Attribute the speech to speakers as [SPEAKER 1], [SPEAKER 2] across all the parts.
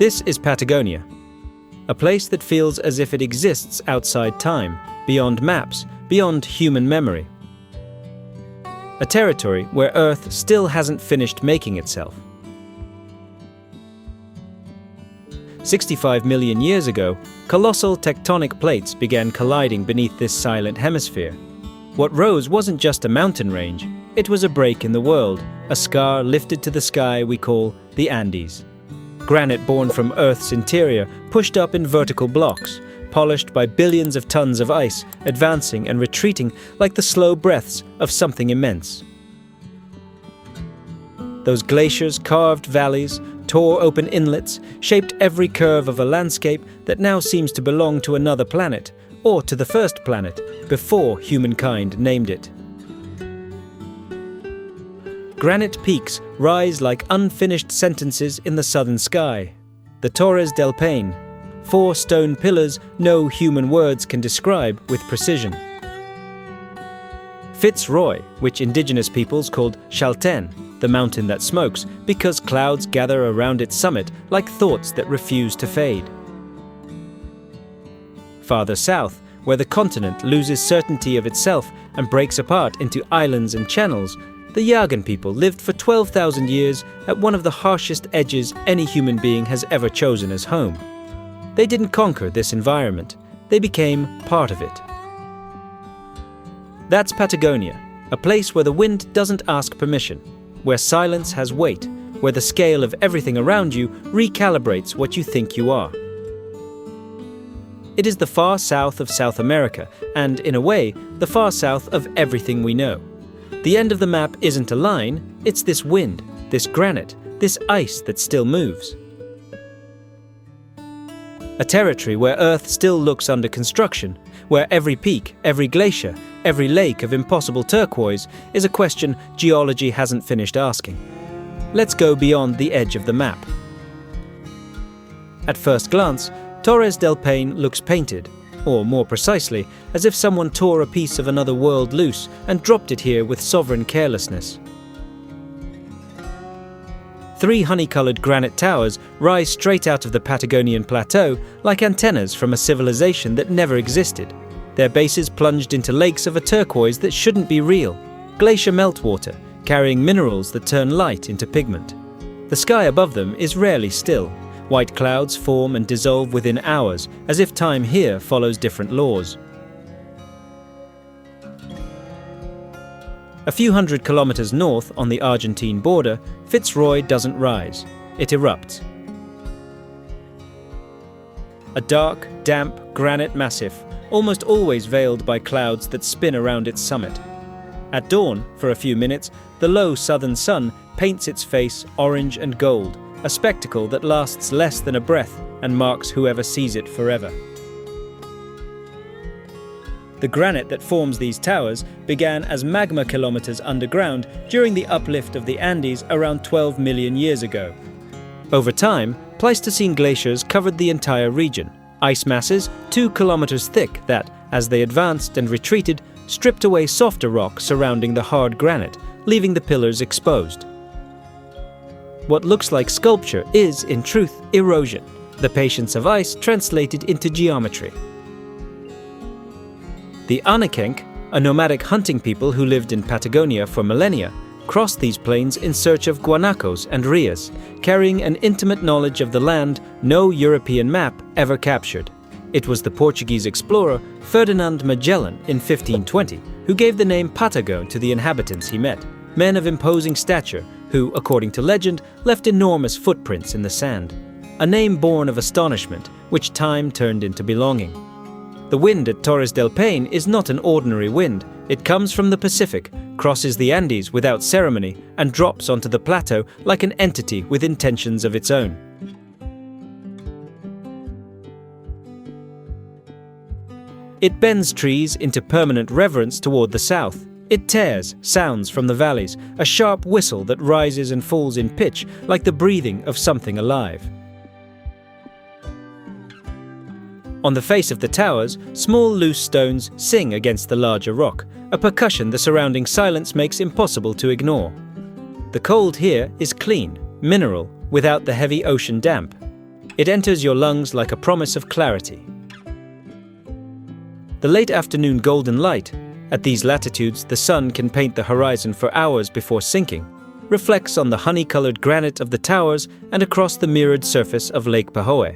[SPEAKER 1] This is Patagonia, a place that feels as if it exists outside time, beyond maps, beyond human memory. A territory where Earth still hasn't finished making itself. 65 million years ago, colossal tectonic plates began colliding beneath this silent hemisphere. What rose wasn't just a mountain range, it was a break in the world, a scar lifted to the sky we call the Andes. Granite born from Earth's interior, pushed up in vertical blocks, polished by billions of tons of ice, advancing and retreating like the slow breaths of something immense. Those glaciers carved valleys, tore open inlets, shaped every curve of a landscape that now seems to belong to another planet, or to the first planet, before humankind named it. Granite peaks rise like unfinished sentences in the southern sky. The Torres del Paine, 4 stone pillars no human words can describe with precision. Fitz, which indigenous peoples called Chaltén, the mountain that smokes, because clouds gather around its summit like thoughts that refuse to fade. Farther south, where the continent loses certainty of itself and breaks apart into islands and channels, the Yagan people lived for 12,000 years at one of the harshest edges any human being has ever chosen as home. They didn't conquer this environment, they became part of it. That's Patagonia, a place where the wind doesn't ask permission, where silence has weight, where the scale of everything around you recalibrates what you think you are. It is the far south of South America, and in a way, the far south of everything we know. The end of the map isn't a line, it's this wind, this granite, this ice that still moves. A territory where Earth still looks under construction, where every peak, every glacier, every lake of impossible turquoise is a question geology hasn't finished asking. Let's go beyond the edge of the map. At first glance, Torres del Paine looks painted, or more precisely, as if someone tore a piece of another world loose and dropped it here with sovereign carelessness. 3 honey-colored granite towers rise straight out of the Patagonian plateau like antennas from a civilization that never existed, their bases plunged into lakes of a turquoise that shouldn't be real, glacier meltwater, carrying minerals that turn light into pigment. The sky above them is rarely still. White clouds form and dissolve within hours, as if time here follows different laws. A few hundred kilometers north on the Argentine border, Fitz doesn't rise. It erupts. A dark, damp granite massif, almost always veiled by clouds that spin around its summit. At dawn, for a few minutes, the low southern sun paints its face orange and gold, a spectacle that lasts less than a breath and marks whoever sees it forever. The granite that forms these towers began as magma kilometers underground during the uplift of the Andes around 12 million years ago. Over time, Pleistocene glaciers covered the entire region, ice masses 2 kilometers thick that, as they advanced and retreated, stripped away softer rock surrounding the hard granite, leaving the pillars exposed. What looks like sculpture is, in truth, erosion, the patience of ice translated into geometry. The Anakenk, a nomadic hunting people who lived in Patagonia for millennia, crossed these plains in search of guanacos and rias, carrying an intimate knowledge of the land no European map ever captured. It was the Portuguese explorer Ferdinand Magellan in 1520 who gave the name Patagon to the inhabitants he met, men of imposing stature who, according to legend, left enormous footprints in the sand. A name born of astonishment, which time turned into belonging. The wind at Torres del Paine is not an ordinary wind. It comes from the Pacific, crosses the Andes without ceremony, and drops onto the plateau like an entity with intentions of its own. It bends trees into permanent reverence toward the south. It tears sounds from the valleys, a sharp whistle that rises and falls in pitch like the breathing of something alive. On the face of the towers, small loose stones sing against the larger rock, a percussion the surrounding silence makes impossible to ignore. The cold here is clean, mineral, without the heavy ocean damp. It enters your lungs like a promise of clarity. The late afternoon golden light, at these latitudes the sun can paint the horizon for hours before sinking, reflects on the honey-colored granite of the towers and across the mirrored surface of Lake Pahoe,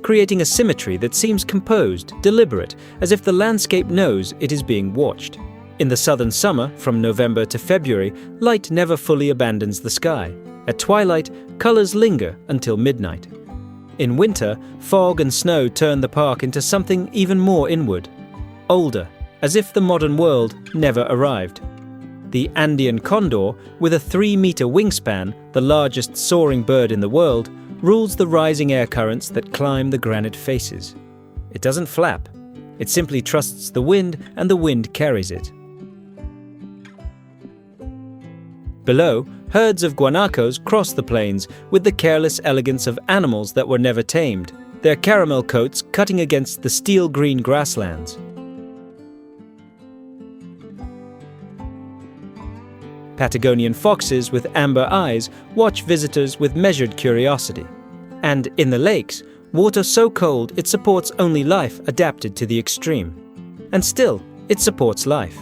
[SPEAKER 1] creating a symmetry that seems composed, deliberate, as if the landscape knows it is being watched. In the southern summer, from November to February, light never fully abandons the sky. At twilight, colors linger until midnight. In winter, fog and snow turn the park into something even more inward, older, as if the modern world never arrived. The Andean condor, with a 3-meter wingspan, the largest soaring bird in the world, rules the rising air currents that climb the granite faces. It doesn't flap. It simply trusts the wind, and the wind carries it. Below, herds of guanacos cross the plains with the careless elegance of animals that were never tamed, their caramel coats cutting against the steel-green grasslands. Patagonian foxes with amber eyes watch visitors with measured curiosity. And in the lakes, water so cold it supports only life adapted to the extreme. And still, it supports life.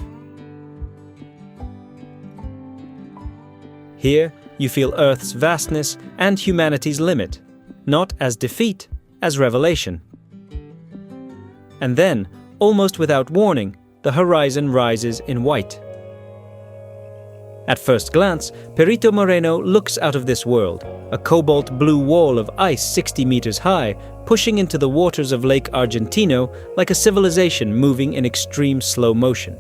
[SPEAKER 1] Here, you feel Earth's vastness and humanity's limit, not as defeat, as revelation. And then, almost without warning, the horizon rises in white. At first glance, Perito Moreno looks out of this world, a cobalt blue wall of ice 60 meters high, pushing into the waters of Lake Argentino like a civilization moving in extreme slow motion.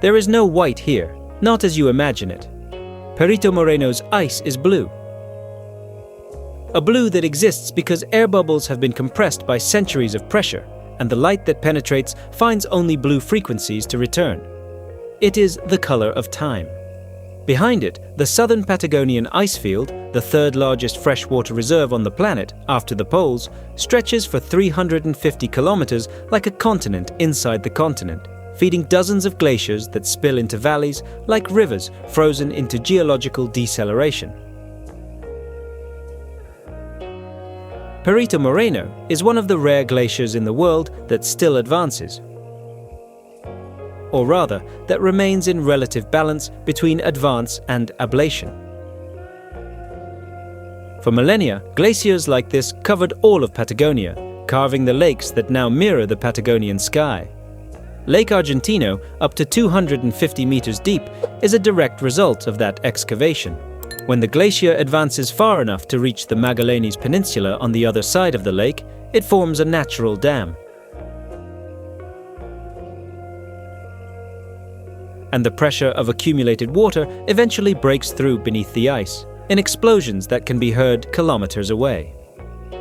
[SPEAKER 1] There is no white here, not as you imagine it. Perito Moreno's ice is blue. A blue that exists because air bubbles have been compressed by centuries of pressure, and the light that penetrates finds only blue frequencies to return. It is the color of time. Behind it, the southern Patagonian ice field, the third largest freshwater reserve on the planet after the poles, stretches for 350 kilometers like a continent inside the continent, feeding dozens of glaciers that spill into valleys like rivers frozen into geological deceleration. Perito Moreno is one of the rare glaciers in the world that still advances, or rather, that remains in relative balance between advance and ablation. For millennia, glaciers like this covered all of Patagonia, carving the lakes that now mirror the Patagonian sky. Lake Argentino, up to 250 meters deep, is a direct result of that excavation. When the glacier advances far enough to reach the Magallanes Peninsula on the other side of the lake, it forms a natural dam. And the pressure of accumulated water eventually breaks through beneath the ice, in explosions that can be heard kilometers away.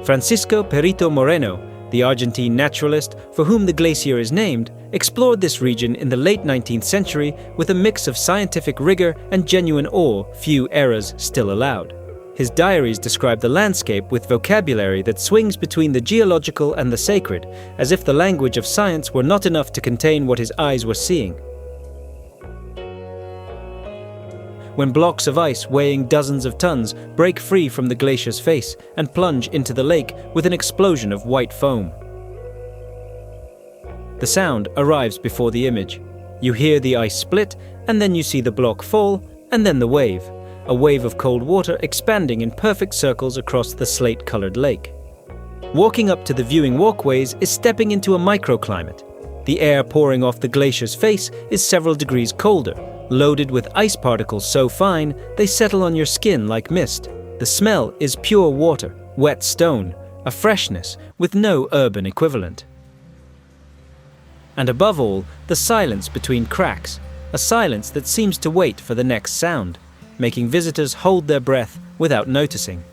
[SPEAKER 1] Francisco Perito Moreno, the Argentine naturalist for whom the glacier is named, explored this region in the late 19th century with a mix of scientific rigor and genuine awe few eras still allowed. His diaries describe the landscape with vocabulary that swings between the geological and the sacred, as if the language of science were not enough to contain what his eyes were seeing. When blocks of ice weighing dozens of tons break free from the glacier's face and plunge into the lake with an explosion of white foam. The sound arrives before the image. You hear the ice split, and then you see the block fall, and then the wave, a wave of cold water expanding in perfect circles across the slate-colored lake. Walking up to the viewing walkways is stepping into a microclimate. The air pouring off the glacier's face is several degrees colder, loaded with ice particles so fine they settle on your skin like mist. The smell is pure water, wet stone, a freshness with no urban equivalent. And above all, the silence between cracks, a silence that seems to wait for the next sound, making visitors hold their breath without noticing.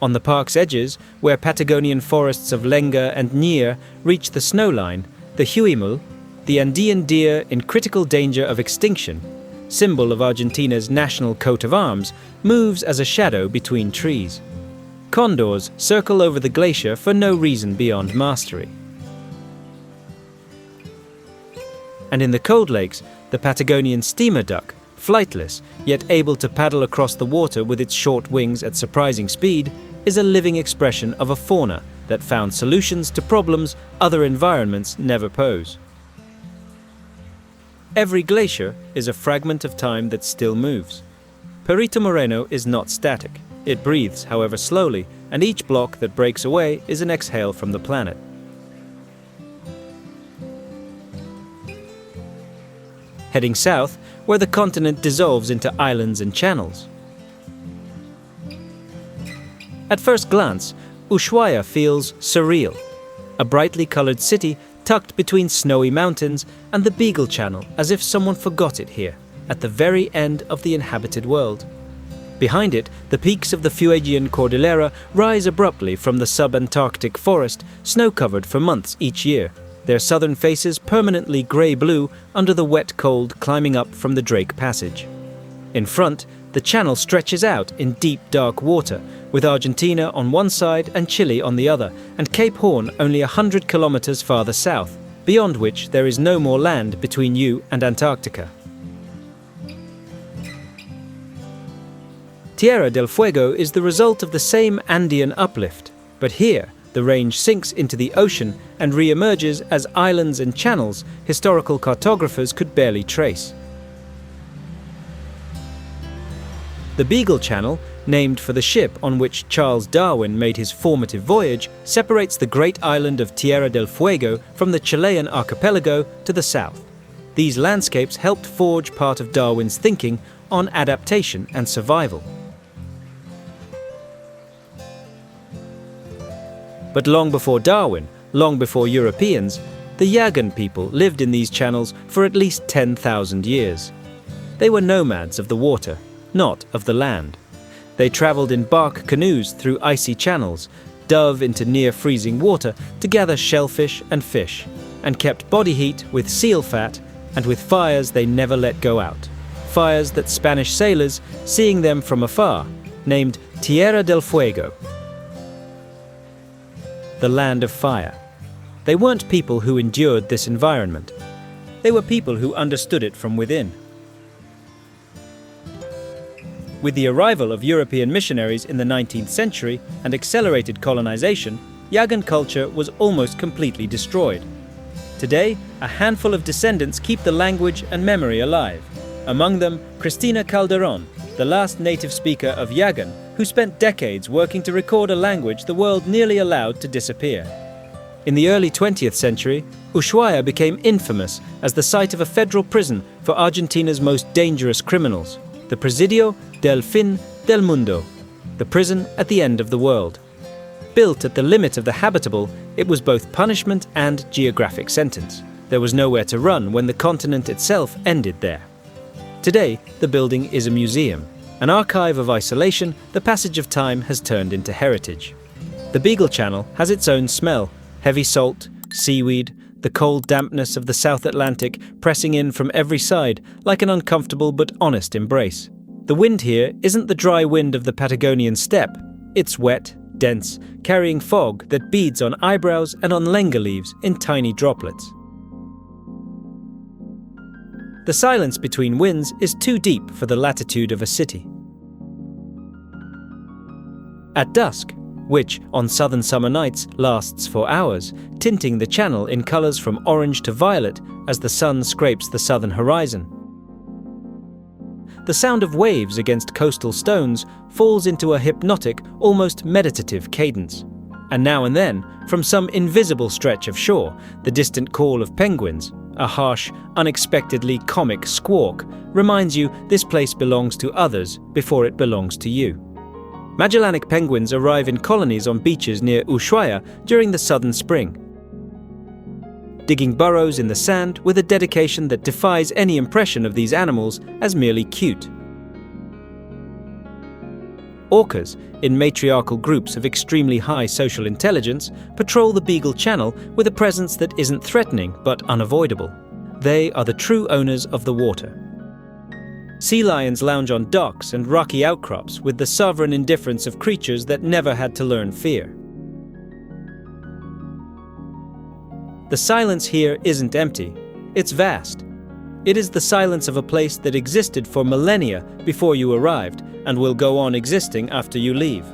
[SPEAKER 1] On the park's edges, where Patagonian forests of Lenga and Nier reach the snowline, the huemul, the Andean deer in critical danger of extinction, symbol of Argentina's national coat of arms, moves as a shadow between trees. Condors circle over the glacier for no reason beyond mastery. And in the cold lakes, the Patagonian steamer duck, flightless, yet able to paddle across the water with its short wings at surprising speed, is a living expression of a fauna that found solutions to problems other environments never pose. Every glacier is a fragment of time that still moves. Perito Moreno is not static. It breathes, however slowly, and each block that breaks away is an exhale from the planet. Heading south, where the continent dissolves into islands and channels. At first glance, Ushuaia feels surreal. A brightly colored city tucked between snowy mountains and the Beagle Channel, as if someone forgot it here, at the very end of the inhabited world. Behind it, the peaks of the Fuegian Cordillera rise abruptly from the sub-Antarctic forest, snow-covered for months each year, their southern faces permanently grey-blue under the wet cold climbing up from the Drake Passage. In front, the channel stretches out in deep, dark water, with Argentina on one side and Chile on the other, and Cape Horn only 100 kilometers farther south, beyond which there is no more land between you and Antarctica. Tierra del Fuego is the result of the same Andean uplift, but here the range sinks into the ocean and re-emerges as islands and channels historical cartographers could barely trace. The Beagle Channel, named for the ship on which Charles Darwin made his formative voyage, separates the great island of Tierra del Fuego from the Chilean archipelago to the south. These landscapes helped forge part of Darwin's thinking on adaptation and survival. But long before Darwin, long before Europeans, the Yagan people lived in these channels for at least 10,000 years. They were nomads of the water, not of the land. They traveled in bark canoes through icy channels, dove into near-freezing water to gather shellfish and fish, and kept body heat with seal fat and with fires they never let go out. Fires that Spanish sailors, seeing them from afar, named Tierra del Fuego, the land of fire. They weren't people who endured this environment. They were people who understood it from within. With the arrival of European missionaries in the 19th century and accelerated colonization, Yagan culture was almost completely destroyed. Today, a handful of descendants keep the language and memory alive. Among them, Cristina Calderon, the last native speaker of Yagan, who spent decades working to record a language the world nearly allowed to disappear. In the early 20th century, Ushuaia became infamous as the site of a federal prison for Argentina's most dangerous criminals, the Presidio del Fin del Mundo, the prison at the end of the world. Built at the limit of the habitable, it was both punishment and geographic sentence. There was nowhere to run when the continent itself ended there. Today, the building is a museum. An archive of isolation, the passage of time has turned into heritage. The Beagle Channel has its own smell: heavy salt, seaweed, the cold dampness of the South Atlantic pressing in from every side like an uncomfortable but honest embrace. The wind here isn't the dry wind of the Patagonian steppe. It's wet, dense, carrying fog that beads on eyebrows and on lenga leaves in tiny droplets. The silence between winds is too deep for the latitude of a city. At dusk, which on southern summer nights lasts for hours, tinting the channel in colours from orange to violet as the sun scrapes the southern horizon, the sound of waves against coastal stones falls into a hypnotic, almost meditative cadence. And now and then, from some invisible stretch of shore, the distant call of penguins, a harsh, unexpectedly comic squawk, reminds you this place belongs to others before it belongs to you. Magellanic penguins arrive in colonies on beaches near Ushuaia during the southern spring, digging burrows in the sand with a dedication that defies any impression of these animals as merely cute. Orcas, in matriarchal groups of extremely high social intelligence, patrol the Beagle Channel with a presence that isn't threatening but unavoidable. They are the true owners of the water. Sea lions lounge on docks and rocky outcrops with the sovereign indifference of creatures that never had to learn fear. The silence here isn't empty, it's vast. It is the silence of a place that existed for millennia before you arrived and will go on existing after you leave.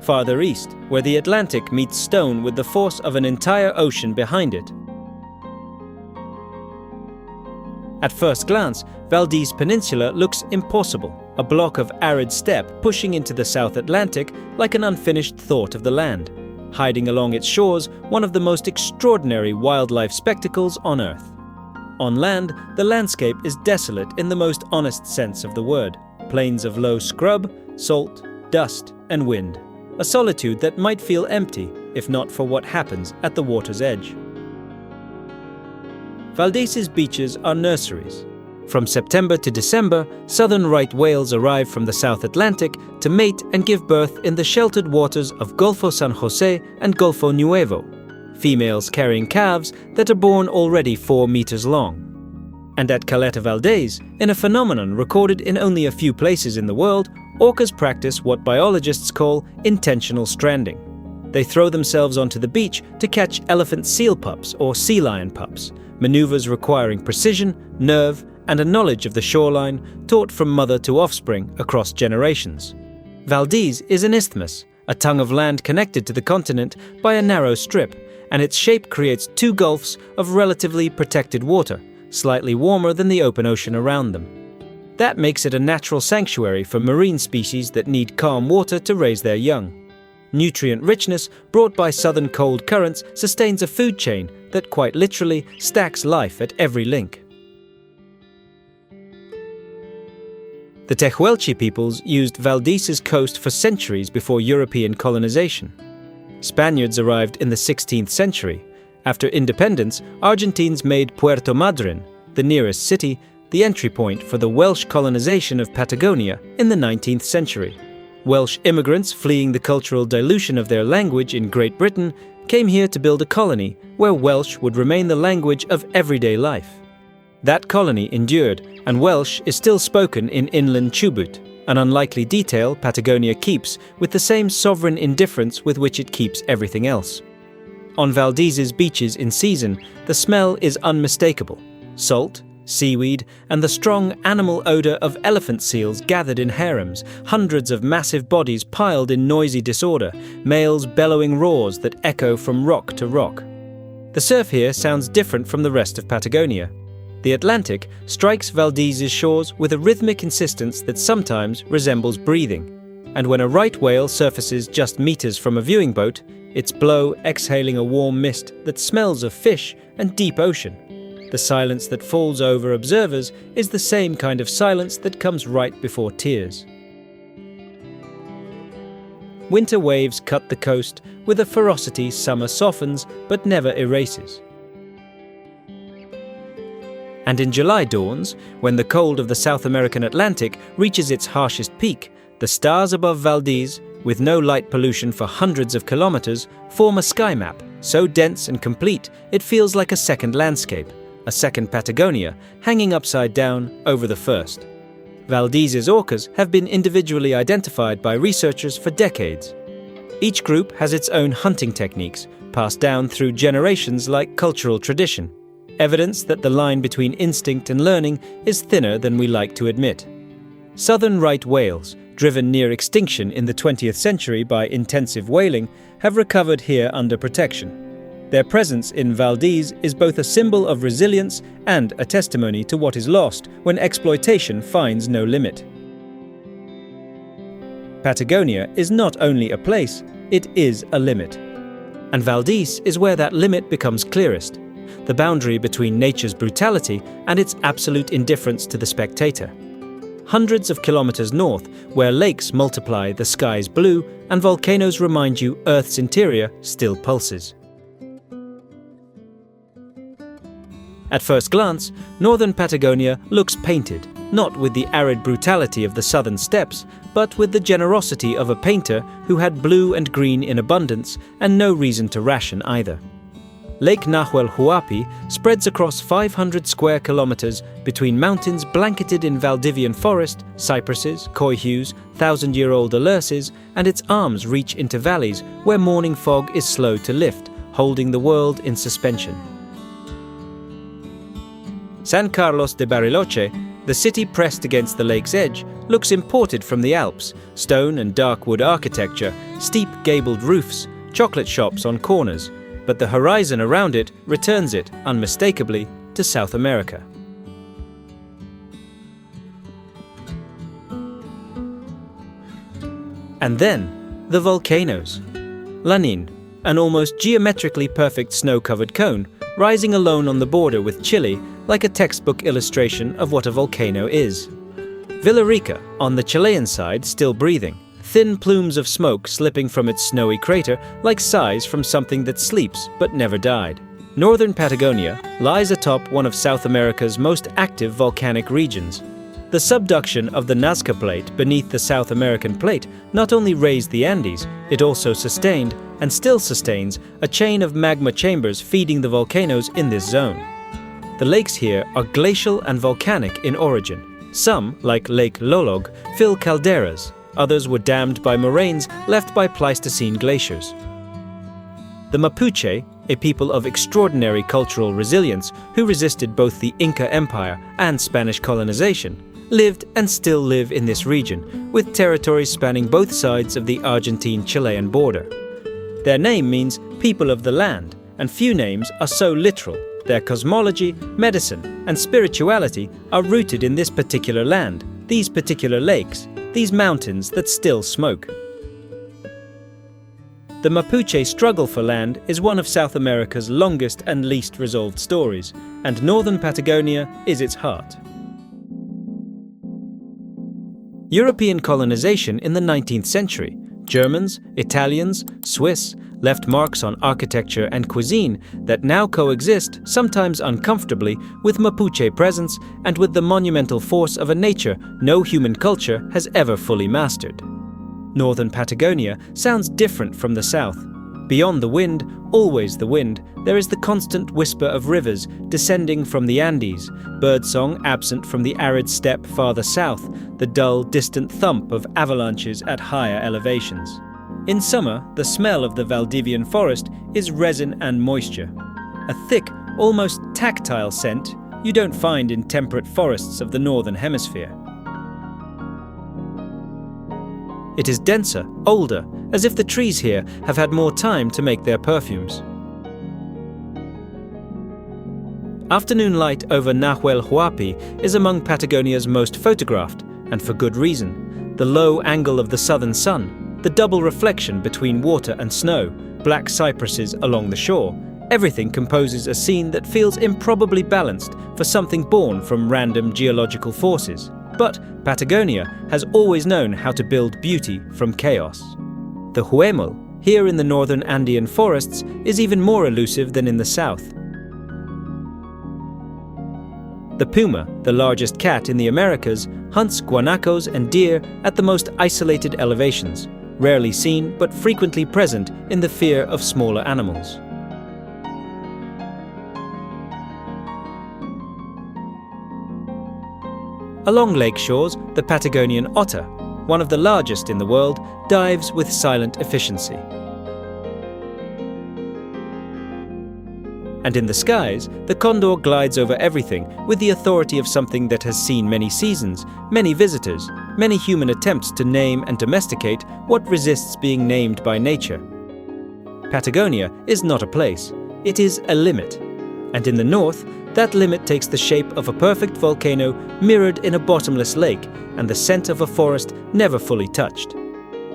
[SPEAKER 1] Farther east, where the Atlantic meets stone with the force of an entire ocean behind it. At first glance, Valdés Peninsula looks impossible, a block of arid steppe pushing into the South Atlantic like an unfinished thought of the land, hiding along its shores one of the most extraordinary wildlife spectacles on Earth. On land, the landscape is desolate in the most honest sense of the word. Plains of low scrub, salt, dust, and wind. A solitude that might feel empty if not for what happens at the water's edge. Valdés's beaches are nurseries. From September to December, southern right whales arrive from the South Atlantic to mate and give birth in the sheltered waters of Golfo San Jose and Golfo Nuevo, females carrying calves that are born already 4 meters long. And at Caleta Valdés, in a phenomenon recorded in only a few places in the world, orcas practice what biologists call intentional stranding. They throw themselves onto the beach to catch elephant seal pups or sea lion pups, maneuvers requiring precision, nerve, and a knowledge of the shoreline taught from mother to offspring across generations. Valdés is an isthmus, a tongue of land connected to the continent by a narrow strip, and its shape creates 2 gulfs of relatively protected water, slightly warmer than the open ocean around them. That makes it a natural sanctuary for marine species that need calm water to raise their young. Nutrient richness brought by southern cold currents sustains a food chain that quite literally stacks life at every link. The Tehuelche peoples used Valdés's coast for centuries before European colonization. Spaniards arrived in the 16th century. After independence, Argentines made Puerto Madryn, the nearest city, the entry point for the Welsh colonization of Patagonia in the 19th century. Welsh immigrants fleeing the cultural dilution of their language in Great Britain came here to build a colony where Welsh would remain the language of everyday life. That colony endured, and Welsh is still spoken in inland Chubut, an unlikely detail Patagonia keeps with the same sovereign indifference with which it keeps everything else. On Valdés's beaches in season, the smell is unmistakable. Salt, seaweed, and the strong animal odor of elephant seals gathered in harems, hundreds of massive bodies piled in noisy disorder, males bellowing roars that echo from rock to rock. The surf here sounds different from the rest of Patagonia. The Atlantic strikes Valdés's shores with a rhythmic insistence that sometimes resembles breathing, and when a right whale surfaces just meters from a viewing boat, its blow exhaling a warm mist that smells of fish and deep ocean. The silence that falls over observers is the same kind of silence that comes right before tears. Winter waves cut the coast with a ferocity summer softens but never erases. And in July dawns, when the cold of the South American Atlantic reaches its harshest peak, the stars above Valdés, with no light pollution for hundreds of kilometers, form a sky map so dense and complete it feels like a second landscape, a second Patagonia, hanging upside down over the first. Valdés's orcas have been individually identified by researchers for decades. Each group has its own hunting techniques, passed down through generations like cultural tradition. Evidence that the line between instinct and learning is thinner than we like to admit. Southern right whales, driven near extinction in the 20th century by intensive whaling, have recovered here under protection. Their presence in Valdés is both a symbol of resilience and a testimony to what is lost when exploitation finds no limit. Patagonia is not only a place, it is a limit. And Valdés is where that limit becomes clearest. The boundary between nature's brutality and its absolute indifference to the spectator. Hundreds of kilometers north, where lakes multiply the sky's blue and volcanoes remind you Earth's interior still pulses. At first glance, northern Patagonia looks painted, not with the arid brutality of the southern steppes, but with the generosity of a painter who had blue and green in abundance and no reason to ration either. Lake Nahuel Huapi spreads across 500 square kilometers between mountains blanketed in Valdivian forest, cypresses, coihus, thousand-year-old alerces, and its arms reach into valleys where morning fog is slow to lift, holding the world in suspension. San Carlos de Bariloche, the city pressed against the lake's edge, looks imported from the Alps: stone and dark wood architecture, steep gabled roofs, chocolate shops on corners. But the horizon around it returns it, unmistakably, to South America. And then, the volcanoes. Lanín, an almost geometrically perfect snow-covered cone, rising alone on the border with Chile, like a textbook illustration of what a volcano is. Villarrica, on the Chilean side, still breathing, thin plumes of smoke slipping from its snowy crater like sighs from something that sleeps but never died. Northern Patagonia lies atop one of South America's most active volcanic regions. The subduction of the Nazca Plate beneath the South American plate not only raised the Andes, it also sustained, and still sustains, a chain of magma chambers feeding the volcanoes in this zone. The lakes here are glacial and volcanic in origin. Some, like Lake Lolog, fill calderas. Others were dammed by moraines left by Pleistocene glaciers. The Mapuche, a people of extraordinary cultural resilience who resisted both the Inca Empire and Spanish colonization, lived and still live in this region, with territories spanning both sides of the Argentine-Chilean border. Their name means people of the land, and few names are so literal. Their cosmology, medicine, and spirituality are rooted in this particular land, these particular lakes, these mountains that still smoke. The Mapuche struggle for land is one of South America's longest and least resolved stories, and northern Patagonia is its heart. European colonization in the 19th century. Germans, Italians, Swiss left marks on architecture and cuisine that now coexist, sometimes uncomfortably, with Mapuche presence and with the monumental force of a nature no human culture has ever fully mastered. Northern Patagonia sounds different from the south. Beyond the wind, always the wind, there is the constant whisper of rivers descending from the Andes, birdsong absent from the arid steppe farther south, the dull, distant thump of avalanches at higher elevations. In summer, the smell of the Valdivian forest is resin and moisture, a thick, almost tactile scent you don't find in temperate forests of the northern hemisphere. It is denser, older, as if the trees here have had more time to make their perfumes. Afternoon light over Nahuel Huapi is among Patagonia's most photographed, and for good reason. The low angle of the southern sun, the double reflection between water and snow, black cypresses along the shore, everything composes a scene that feels improbably balanced for something born from random geological forces. But Patagonia has always known how to build beauty from chaos. The huemul, here in the northern Andean forests, is even more elusive than in the south. The puma, the largest cat in the Americas, hunts guanacos and deer at the most isolated elevations, rarely seen but frequently present in the fear of smaller animals. Along lake shores, the Patagonian otter, one of the largest in the world, dives with silent efficiency. And in the skies, the condor glides over everything with the authority of something that has seen many seasons, many visitors, many human attempts to name and domesticate what resists being named by nature. Patagonia is not a place, it is a limit. And in the north, that limit takes the shape of a perfect volcano mirrored in a bottomless lake and the scent of a forest never fully touched.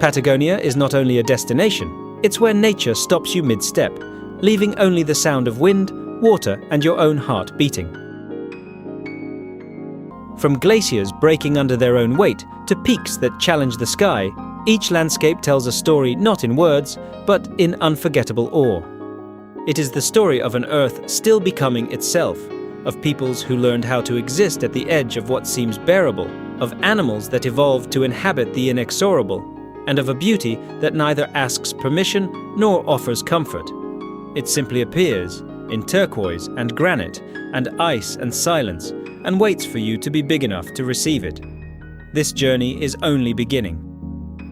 [SPEAKER 1] Patagonia is not only a destination, it's where nature stops you mid-step, leaving only the sound of wind, water, and your own heart beating. From glaciers breaking under their own weight to peaks that challenge the sky, each landscape tells a story not in words, but in unforgettable awe. It is the story of an Earth still becoming itself, of peoples who learned how to exist at the edge of what seems bearable, of animals that evolved to inhabit the inexorable, and of a beauty that neither asks permission nor offers comfort. It simply appears, in turquoise and granite and ice and silence, and waits for you to be big enough to receive it. This journey is only beginning.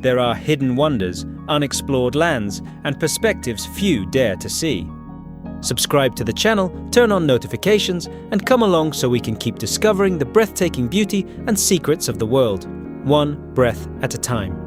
[SPEAKER 1] There are hidden wonders, unexplored lands, and perspectives few dare to see. Subscribe to the channel, turn on notifications, and come along so we can keep discovering the breathtaking beauty and secrets of the world, one breath at a time.